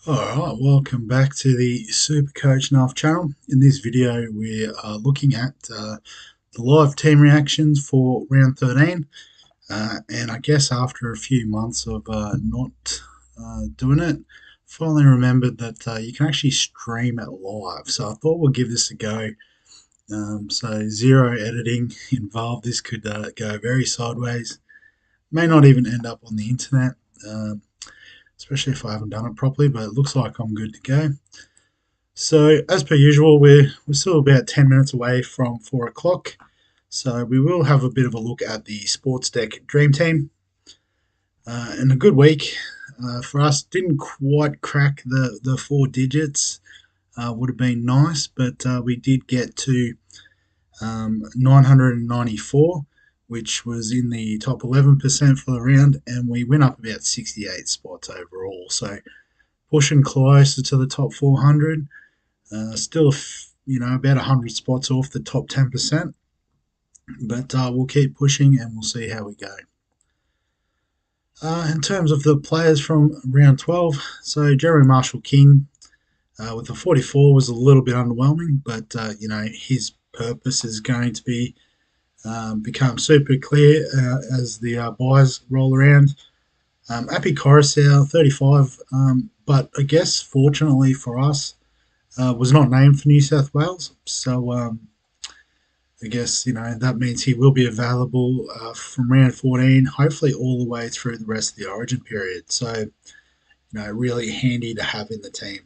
Alright, welcome back to the Super Coach Nuff channel. In this video, we are looking at the live team reactions for round 13. And I guess after a few months of not doing it, finally remembered that you can actually stream it live. So I thought we'll give this a go. So zero editing involved. This could go very sideways. May not even end up on the internet. Um, Especially if I haven't done it properly, but it looks like I'm good to go. So, as per usual, we're still about 10 minutes away from 4 o'clock. So, we will have a bit of a look at the Sportsdeck Dream Team. And a good week for us. Didn't quite crack the four digits. Would have been nice, but we did get to 994, which was in the top 11% for the round, and we went up about 68 spots overall. So, pushing closer to the top 400. Still, about 100 spots off the top 10%, but we'll keep pushing and we'll see how we go. In terms of the players from round 12, so Jeremy Marshall King with the 44 was a little bit underwhelming, but his purpose is going to be become super clear as the buys roll around. Appy Coruscant 35, but I guess fortunately for us, was not named for New South Wales. So I guess that means he will be available from round 14, hopefully all the way through the rest of the Origin period. So really handy to have in the team.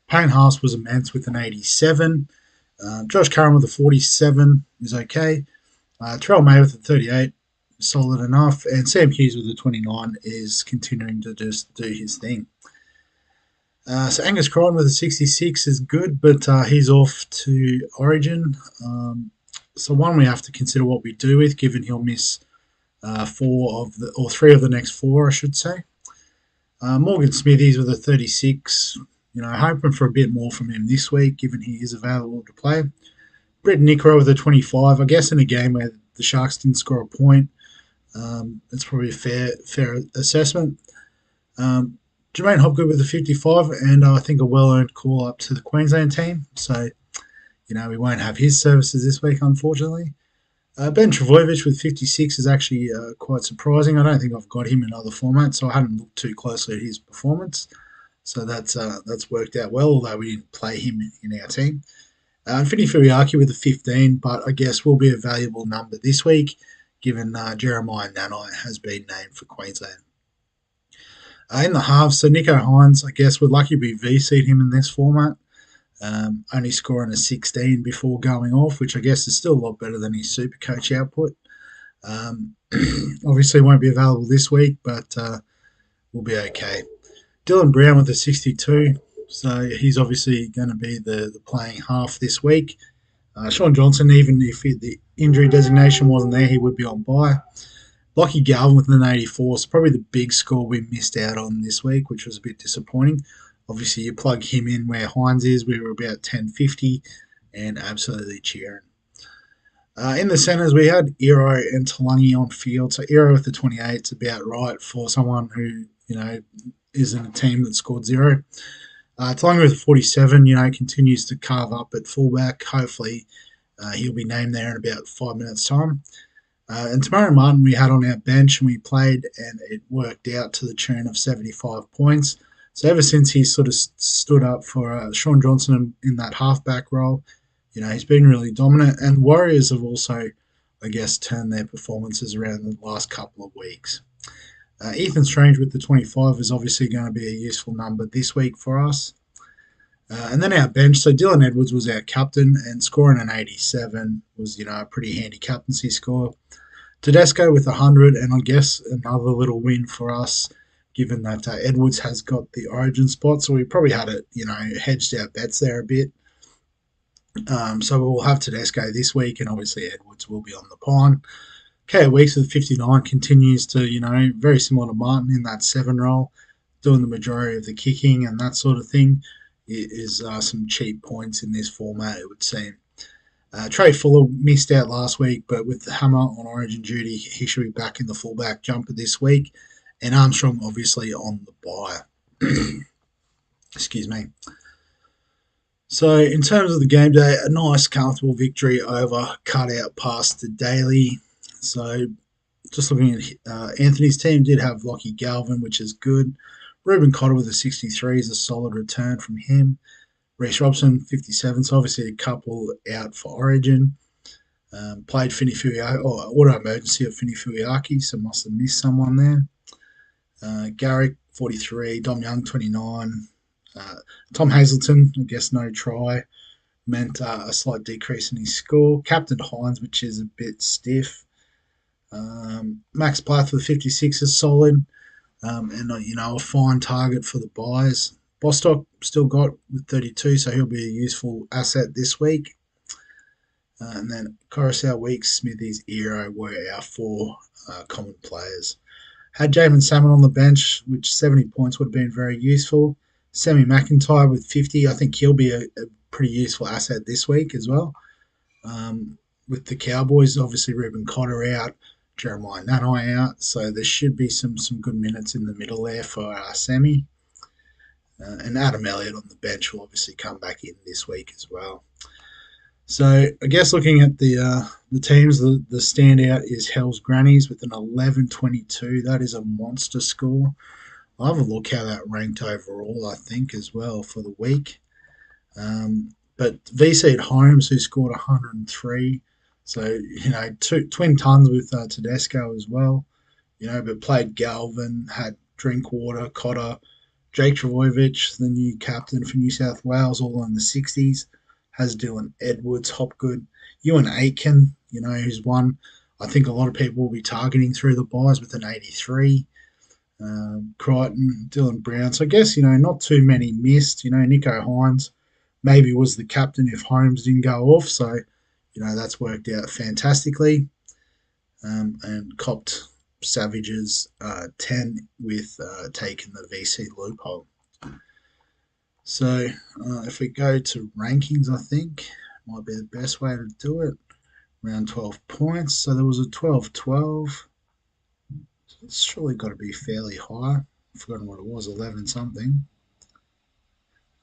Payne Haas was immense with an 87. Josh Curran with a 47 is okay. Terrell May with a 38, solid enough. And Sam Hughes with a 29 is continuing to just do his thing. So Angus Crichton with a 66 is good, but he's off to Origin. So one we have to consider what we do with, given he'll miss three of the next four, I should say. Morgan Smithies with a 36. Hoping for a bit more from him this week, given he is available to play. Brett Nickro with a 25. I guess in a game where the Sharks didn't score a point, it's probably a fair assessment. Jermaine Hopgood with a 55, and I think a well-earned call up to the Queensland team. So, we won't have his services this week, unfortunately. Ben Travojevic with 56 is actually quite surprising. I don't think I've got him in other formats, so I hadn't looked too closely at his performance. So that's worked out well, although we didn't play him in our team. Finny Furiaki with a 15, but I guess will be a valuable number this week, given Jeremiah Nanai has been named for Queensland. In the halves, so Nico Hines, I guess we're lucky we VC'd him in this format, only scoring a 16 before going off, which I guess is still a lot better than his Super Coach output. Obviously won't be available this week, but we'll be okay. Dylan Brown with a 62, so he's obviously going to be the playing half this week. Sean Johnson, even if the injury designation wasn't there, he would be on bye. Lockie Galvin with an 84 is probably the big score we missed out on this week, which was a bit disappointing. Obviously, you plug him in where Hines is, we were about 1050 and absolutely cheering. In the centres, we had Ero and Talangi on field. So Ero with the 28 is about right for someone who, is in a team that scored zero. Talangi with 47, continues to carve up at fullback. Hopefully, he'll be named there in about 5 minutes' time. And Tamara Martin we had on our bench and we played and it worked out to the tune of 75 points. So ever since he sort of stood up for Sean Johnson in that halfback role, he's been really dominant. And Warriors have also, I guess, turned their performances around the last couple of weeks. Ethan Strange with the 25 is obviously going to be a useful number this week for us. And then our bench, so Dylan Edwards was our captain, and scoring an 87 was, a pretty handy captaincy score. Tedesco with 100, and I guess another little win for us, given that Edwards has got the Origin spot, so we probably had it, hedged our bets there a bit. So we'll have Tedesco this week, and obviously Edwards will be on the pine. KO Weeks with 59 continues to, very similar to Martin in that 7 role, doing the majority of the kicking and that sort of thing. It is some cheap points in this format, it would seem. Trey Fuller missed out last week, but with the hammer on Origin duty, he should be back in the fullback jumper this week. And Armstrong, obviously, on the bye. Excuse me. So, in terms of the game day, a nice, comfortable victory over cut out past the daily. So, just looking at Anthony's team, did have Lockie Galvin, which is good. Ruben Cotter with a 63 is a solid return from him. Reece Robson, 57, so obviously a couple out for Origin. Played Fini Fuiaki, or auto emergency of Fini Fuiaki, so must have missed someone there. Garrick, 43, Dom Young, 29. Tom Hazelton, I guess no try, meant a slight decrease in his score. Captain Hines, which is a bit stiff. Max Plath with 56 is solid, and a fine target for the buys. Bostock still got with 32, so he'll be a useful asset this week. And then Coruscant, Weeks, Smithies, Eero were our four common players. Had Jamin Salmon on the bench, which 70 points would have been very useful. Sammy McIntyre with 50, I think he'll be a pretty useful asset this week as well. With the Cowboys, obviously Ruben Cotter out, Jeremiah Nanai out, so there should be some good minutes in the middle there for Sammy. And Adam Elliott on the bench will obviously come back in this week as well. So I guess looking at the teams, the standout is Hell's Grannies with an 11-22. That is a monster score. I'll have a look how that ranked overall, I think, as well for the week. But VC at Holmes, who scored 103. So, twin tons with Tedesco as well. But played Galvin, had Drinkwater, Cotter, Jake Travojevic, the new captain for New South Wales, all in the 60s. Has Dylan Edwards, Hopgood, Ewan Aitken, who's one I think a lot of people will be targeting through the buys with an 83. Crichton, Dylan Brown. So I guess, not too many missed. Nico Hines maybe was the captain if Holmes didn't go off. So, that's worked out fantastically. And copped Savage's 10 with taking the VC loophole. So if we go to rankings, I think might be the best way to do it. Around 12 points. So there was a 12-12. So it's surely got to be fairly high. I've forgotten what it was, 11 something.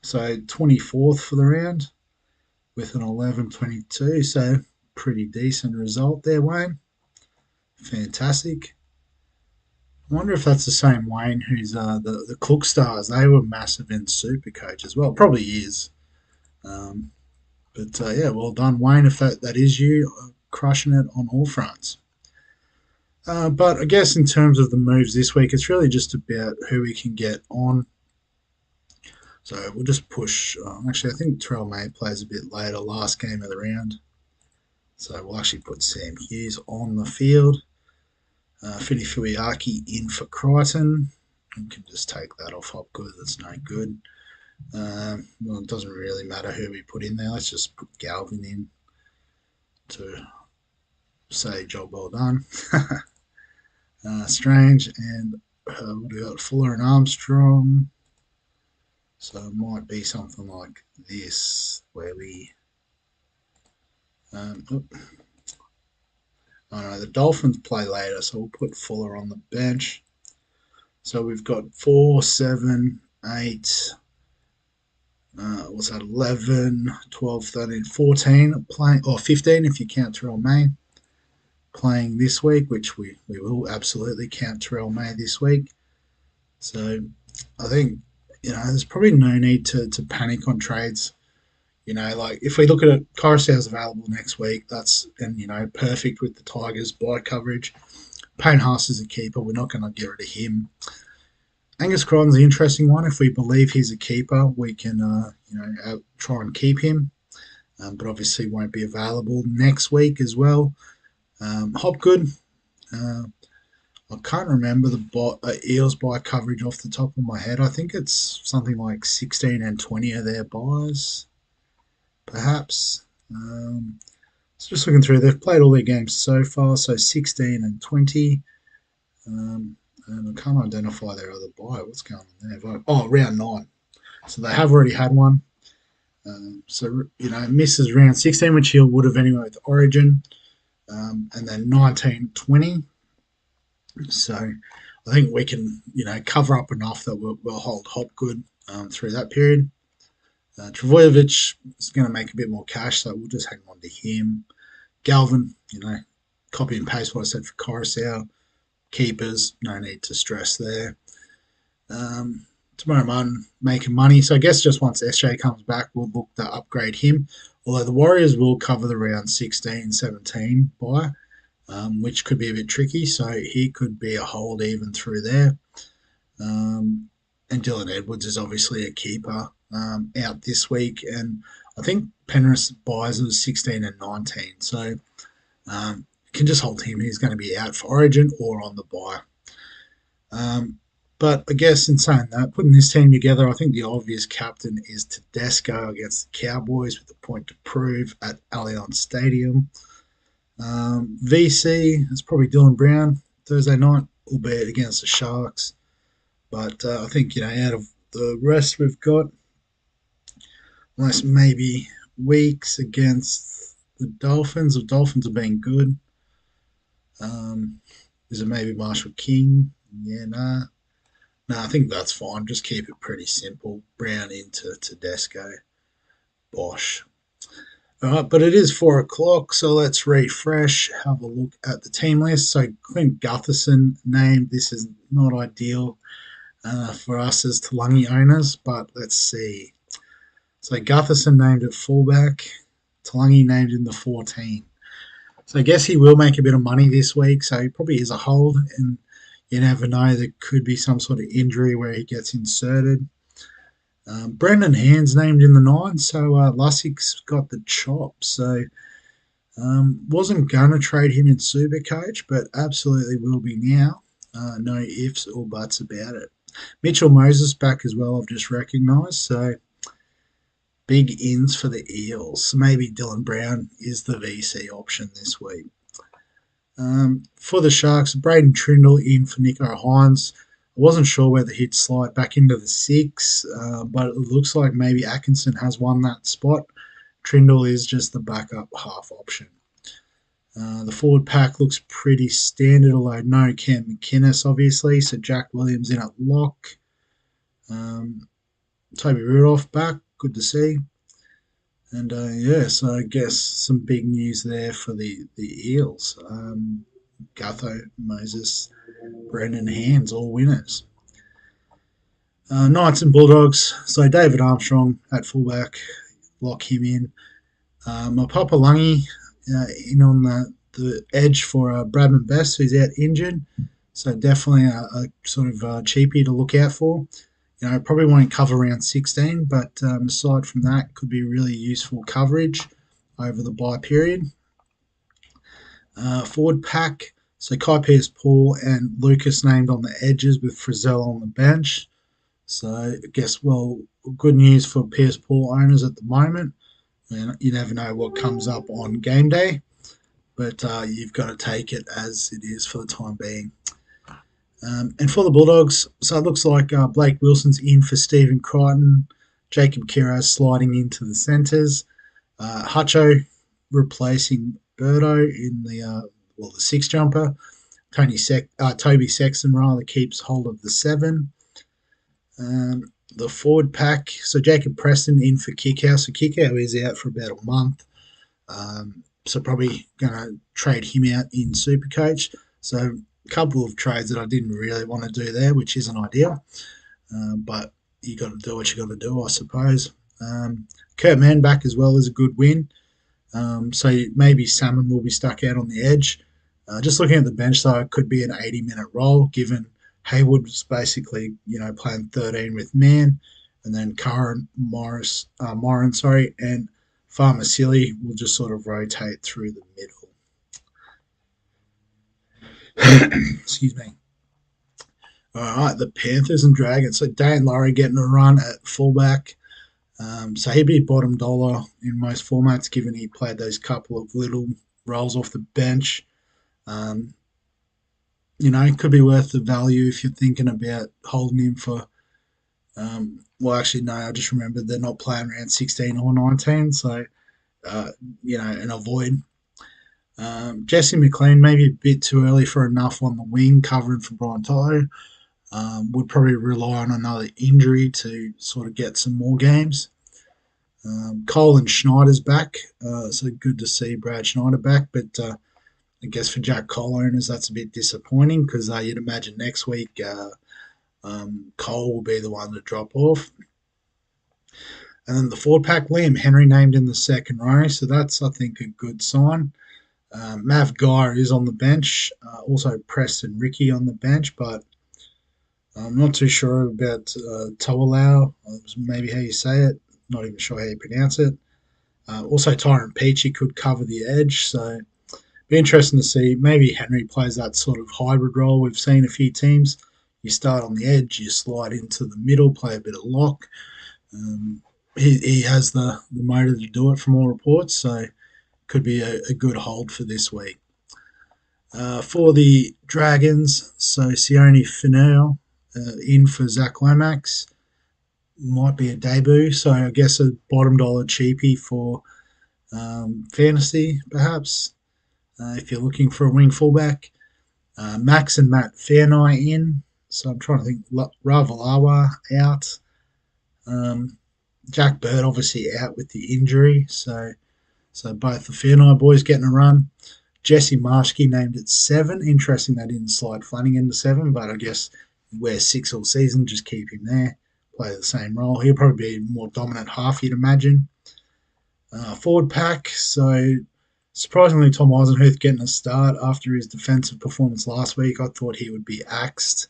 So 24th for the round with an 11-22. So pretty decent result there, Wayne. Fantastic. I wonder if that's the same Wayne who's the Cook Stars. They were massive in Supercoach as well. Probably is. But well done, Wayne, if that is you, crushing it on all fronts. But I guess in terms of the moves this week, it's really just about who we can get on. So we'll just push. Actually, I think Terrell May plays a bit later, last game of the round. So we'll actually put Sam Hughes on the field. Fini Fuiaki in for Crichton. We can just take that off Hopgood. That's no good. Well, it doesn't really matter who we put in there. Let's just put Galvin in to say job well done. Strange and we got Fuller and Armstrong. So it might be something like this where we. The Dolphins play later, so we'll put Fuller on the bench. So we've got 4, 7, 8, what's that, 11, 12, 13, 14 playing, or 15 if you count Terrell May playing this week, which we will absolutely count Terrell May this week. So I think, there's probably no need to panic on trades. Like if we look at it, Coruscant's available next week. That's, and perfect with the Tigers buy coverage. Payne Haas is a keeper. We're not going to get rid of him. Angus Crichton's the interesting one. If we believe he's a keeper, we can, try and keep him. But obviously won't be available next week as well. Hopgood. I can't remember the Eels buy coverage off the top of my head. I think it's something like 16 and 20 of their buys. Perhaps. So just looking through, they've played all their games so far, so 16 and 20. And I can't identify their other buy. What's going on there? Oh, round 9. So they have already had one. Misses round 16, which he would have anyway with Origin. And then 19-20. So I think we can, cover up enough that we'll hold Hopgood through that period. Travojevic is going to make a bit more cash, so we'll just hang on to him. Galvin, copy and paste what I said for Coruscant. Keepers, no need to stress there. Tomorrow Martin making money, so I guess just once SJ comes back, we'll look to upgrade him. Although the Warriors will cover the round 16, 17 by, which could be a bit tricky, so he could be a hold even through there. And Dylan Edwards is obviously a keeper out this week, and I think Penrith buys us 16 and 19, so can just hold him. He's going to be out for Origin or on the bye. But I guess in saying that, putting this team together, I think the obvious captain is Tedesco against the Cowboys with the point to prove at Allianz Stadium. VC is probably Dylan Brown Thursday night, albeit against the Sharks. But I think, out of the rest we've got, unless maybe Weeks against the Dolphins. The Dolphins have been good. Is it maybe Marshall King? Yeah, nah. No, I think that's fine. Just keep it pretty simple. Brown into Tedesco. Bosh. All right, but it is 4 o'clock, so let's refresh, have a look at the team list. So Clint Gutherson named. This is not ideal for us as Talangi owners, but let's see. So Gutherson named at fullback, Talangi named in the 14. So I guess he will make a bit of money this week, so he probably is a hold, and you never know, there could be some sort of injury where he gets inserted. Brendan Hand's named in the 9, so Lussig's got the chop, so wasn't going to trade him in Supercoach, but absolutely will be now. No ifs or buts about it. Mitchell Moses back as well, I've just recognised, so big ins for the Eels. So maybe Dylan Brown is the VC option this week. For the Sharks, Braden Trindle in for Nico Hines. I wasn't sure whether he'd slide back into the 6, but it looks like maybe Atkinson has won that spot. Trindle is just the backup half option. The forward pack looks pretty standard, although no Cam McInnes, obviously. So Jack Williams in at lock. Toby Rudolph back, good to see. And so I guess some big news there for the Eels. Gutho, Moses, Brendan Hands, all winners. Knights and Bulldogs. So David Armstrong at fullback, lock him in. Papa Lungy in on the edge for Bradman Best, who's out injured. So definitely a sort of cheapie to look out for. Probably won't cover round 16, but aside from that, could be really useful coverage over the bye period. Forward pack, so Kai Pearce-Paul and Lucas named on the edges with Frizzell on the bench. So I guess, good news for Pearce-Paul owners at the moment. You never know what comes up on game day, but you've got to take it as it is for the time being. And for the Bulldogs, so it looks like Blake Wilson's in for Stephen Crichton, Jacob Kiraz sliding into the centres, Hutcho replacing Birdo in the 6 jumper, Toby Sexton rather keeps hold of the 7. The forward pack, so Jacob Preston in for Kickow. So Kickow is out for about a month, so probably going to trade him out in Supercoach. So a couple of trades that I didn't really want to do there, which isn't ideal. But you got to do what you got to do, I suppose. Kurt Mann back as well is a good win. So maybe Salmon will be stuck out on the edge. Just looking at the bench, though, it could be an 80-minute role, given Hayward was basically, playing 13 with Mann, and then Morin, and Farmasili will just sort of rotate through the middle. Excuse me. All right, the Panthers and Dragons. So Dane Laurie getting a run at fullback. So he'd be bottom dollar in most formats, given he played those couple of little roles off the bench. It could be worth the value if you're thinking about holding him for. Actually, no, I just remembered they're not playing around 16 or 19, so and avoid. Jesse McLean, maybe a bit too early for enough on the wing, covering for Brian Toto. Would probably rely on another injury to sort of get some more games. Cole and Schneider's back, so good to see Brad Schneider back. But I guess for Jack Cole owners, that's a bit disappointing because you'd imagine next week Cole will be the one to drop off. And then the forward pack, Liam Henry named in the second row, so that's, I think, a good sign. Mav Guy is on the bench, also Preston Ricky on the bench, but I'm not too sure about Toalau, maybe how you say it, not even sure how you pronounce it. Also, Tyron Peachy could cover the edge, so be interesting to see. Maybe Henry plays that sort of hybrid role. We've seen a few teams. You start on the edge, you slide into the middle, play a bit of lock. Um, he has the motor to do it from all reports, so could be a good hold for this week. For the Dragons, so Sione Finau in for Zach Lomax might be a debut, so I guess a bottom dollar cheapie for fantasy, perhaps, if you're looking for a wing fullback. Max and Matt Fairnight in, so I'm trying to think. Ravalawa out. Jack Bird obviously out with the injury, so both the Fairnight boys getting a run. Jesse Marshke named at 7. Interesting they didn't slide Flanagan to 7, but I guess wear 6 all season, just keep him there, play the same role. He'll probably be more dominant half, you'd imagine. Forward pack, so surprisingly Tom Eisenhuth getting a start after his defensive performance last week. I thought he would be axed,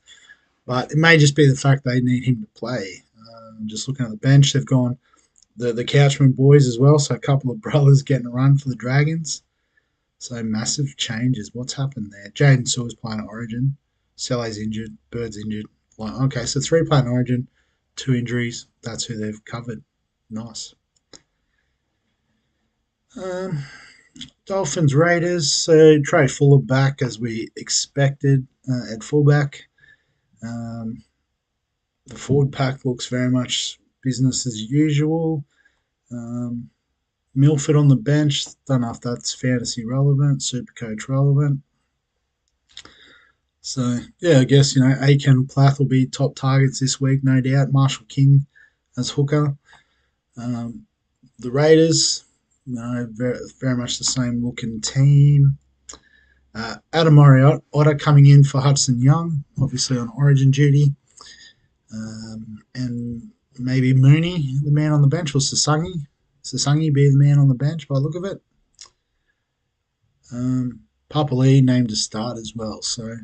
but it may just be the fact they need him to play. Just looking at the bench, they've gone the Couchman boys as well, so a couple of brothers getting a run for the Dragons. So massive changes. What's happened there? Jaden Sewell's playing at Origin. Selle's injured. Bird's injured. Okay, so 3 playing Origin, 2 injuries. That's who they've covered. Nice. Um, Dolphins Raiders. So Trey Fuller back as we expected at fullback. Um, the forward pack looks very much business as usual. Um, Milford on the bench. Don't know if that's fantasy relevant, Supercoach relevant. So yeah, I guess Aiken and Plath will be top targets this week, no doubt. Marshall King as hooker. Um, the Raiders, very, very much the same looking team. Adam Mariota coming in for Hudson Young, obviously on Origin duty, and maybe Mooney, the man on the bench, or Sasangi be the man on the bench by the look of it. Papa Lee named to start as well, so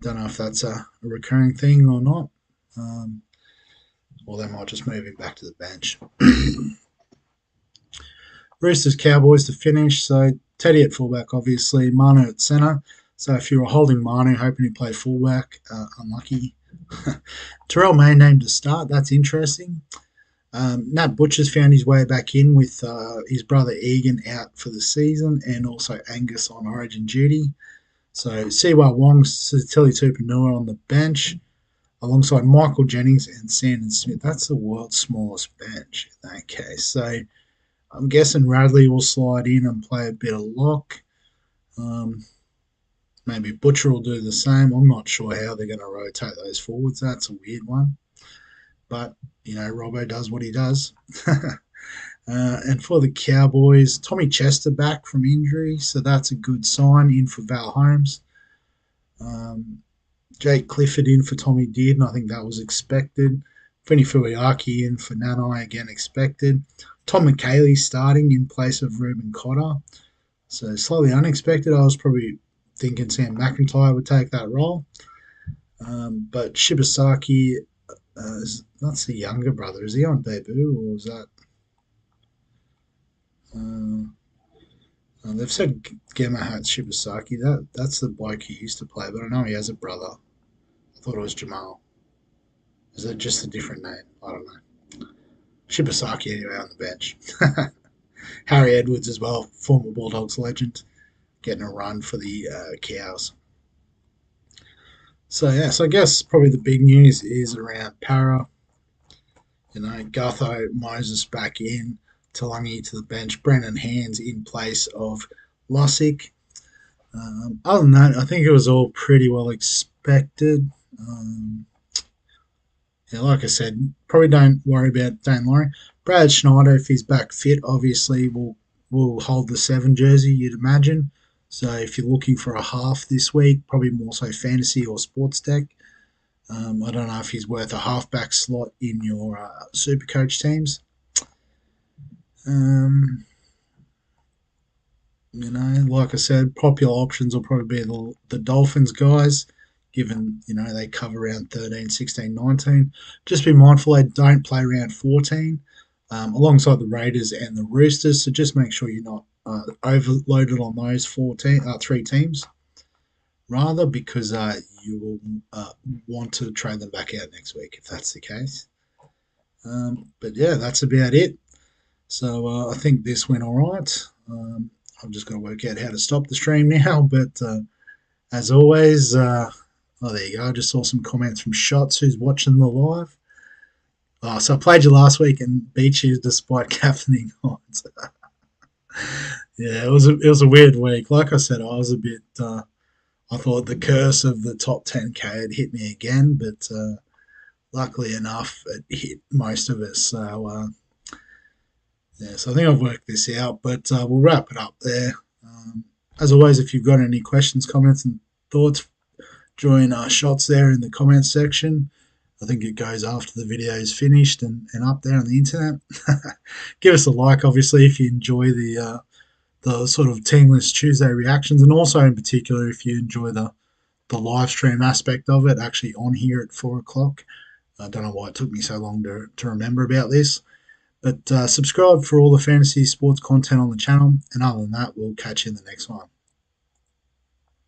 don't know if that's a recurring thing or not. Or they might just move him back to the bench. Roosters Cowboys to finish. So Teddy at fullback, obviously. Manu at centre. So if you were holding Manu, hoping he played fullback, unlucky. Terrell May named to start. That's interesting. Nat Butcher's found his way back in with his brother Egan out for the season and also Angus on Origin duty. So Siwa Wong, Tilly Tupanua on the bench alongside Michael Jennings and Sandon Smith. That's the world's smallest bench in that case. So I'm guessing Radley will slide in and play a bit of lock. Maybe Butcher will do the same. I'm not sure how they're going to rotate those forwards. That's a weird one. But, Robbo does what he does. And for the Cowboys, Tommy Chester back from injury, so that's a good sign in for Val Holmes. Jake Clifford in for Tommy Dearden, I think that was expected. Fini Fuiaki in for Nanai, again expected. Tom McKaylee starting in place of Ruben Cotter. So slightly unexpected. I was probably thinking Sam McIntyre would take that role. But Shibasaki, that's the younger brother. Is he on debut or is that... they've said Gemahat Shibasaki. That's the bloke he used to play, but I know he has a brother. I thought it was Jamal. Is it just a different name? I don't know. Shibasaki anyway on the bench. Harry Edwards as well, former Bulldogs legend, getting a run for the Cows. So I guess probably the big news is around Para. Gutho, Moses back in, Talangi to the bench, Brennan Hands in place of Lussick. Other than that, I think it was all pretty well expected. Yeah, like I said, probably don't worry about Dane Laurie. Brad Schneider, if he's back fit, obviously will hold the 7 jersey, you'd imagine. So if you're looking for a half this week, probably more so fantasy or sports deck. I don't know if he's worth a halfback slot in your super coach teams. Um, like I said, popular options will probably be the Dolphins guys, given, they cover round 13, 16, 19. Just be mindful they don't play round 14 alongside the Raiders and the Roosters. So just make sure you're not overloaded on those 3 teams, rather, because you will want to trade them back out next week if that's the case. But yeah, that's about it. So I think this went all right. I've just got to work out how to stop the stream now. But as always, there you go. I just saw some comments from Shots, who's watching the live. So I played you last week and beat you despite captaining odds. Yeah, it was a weird week. Like I said, I was a bit. I thought the curse of the top 10K had hit me again, but luckily enough, it hit most of us. So yeah, so I think I've worked this out, but we'll wrap it up there. As always, if you've got any questions, comments, and thoughts, join our Shots there in the comments section. I think it goes after the video is finished and up there on the internet. Give us a like, obviously, if you enjoy the sort of Teamless Tuesday reactions, and also in particular if you enjoy the live stream aspect of it, actually on here at 4 o'clock. I don't know why it took me so long to remember about this. But subscribe for all the fantasy sports content on the channel. And other than that, we'll catch you in the next one.